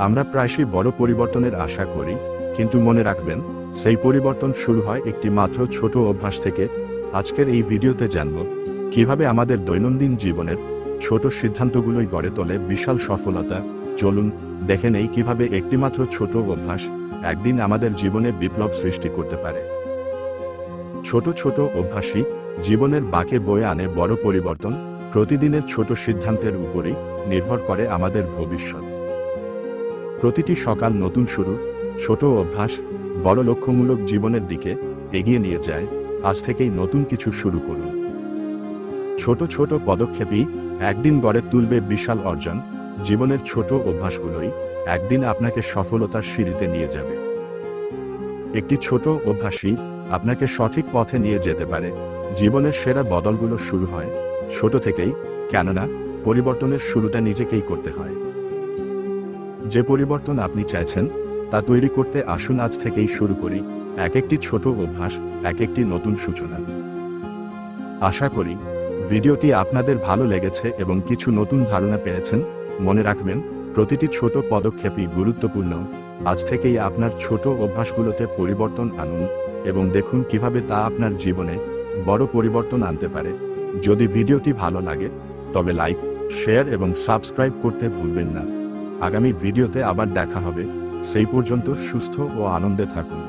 আমরা প্রায়শই বড় পরিবর্তনের আশা করি, কিন্তু মনে রাখবেন, সেই পরিবর্তন শুরু হয় একটি মাত্র ছোট অভ্যাস থেকে। আজকের এই ভিডিওতে জানব কিভাবে আমাদের দৈনন্দিন জীবনের ছোট সিদ্ধান্তগুলোই গড়ে তোলে বিশাল সফলতা। চলুন দেখে নেই কিভাবে একটিমাত্র ছোট অভ্যাস একদিন আমাদের জীবনে বিপ্লব সৃষ্টি করতে পারে। ছোট ছোট অভ্যাসই জীবনের বাঁকে বয়ে আনে বড় পরিবর্তন। প্রতিদিনের ছোট সিদ্ধান্তের উপরেই নির্ভর করে আমাদের ভবিষ্যৎ। প্রতিটি সকাল নতুন শুরু, ছোট অভ্যাস বড় লক্ষ্যমূলক জীবনের দিকে এগিয়ে নিয়ে যায়। আজ থেকেই নতুন কিছু শুরু করুন। ছোট ছোট পদক্ষেপই একদিন গড়ে তুলবে বিশাল অর্জন। জীবনের ছোট অভ্যাসগুলোই একদিন আপনাকে সফলতার সিঁড়িতে নিয়ে যাবে। একটি ছোট অভ্যাসই আপনাকে সঠিক পথে নিয়ে যেতে পারে। জীবনের সেরা বদলগুলো শুরু হয় ছোট থেকেই, কেননা পরিবর্তনের শুরুটা নিজেকেই করতে হয়। যে পরিবর্তন আপনি চাইছেন তা তৈরি করতে আসুন আজ থেকেই শুরু করি এক একটি ছোট অভ্যাস, এক একটি নতুন সূচনা। আশা করি ভিডিওটি আপনাদের ভালো লেগেছে এবং কিছু নতুন ধারণা পেয়েছেন। মনে রাখবেন, প্রতিটি ছোট পদক্ষেপই গুরুত্বপূর্ণ। আজ থেকেই আপনার ছোট অভ্যাসগুলোতে পরিবর্তন আনুন এবং দেখুন কিভাবে তা আপনার জীবনে বড় পরিবর্তন আনতে পারে। যদি ভিডিওটি ভালো লাগে তবে লাইক, শেয়ার এবং সাবস্ক্রাইব করতে ভুলবেন না। আগামী ভিডিওতে আবার দেখা হবে। সেই পর্যন্ত সুস্থ ও আনন্দে থাকুন।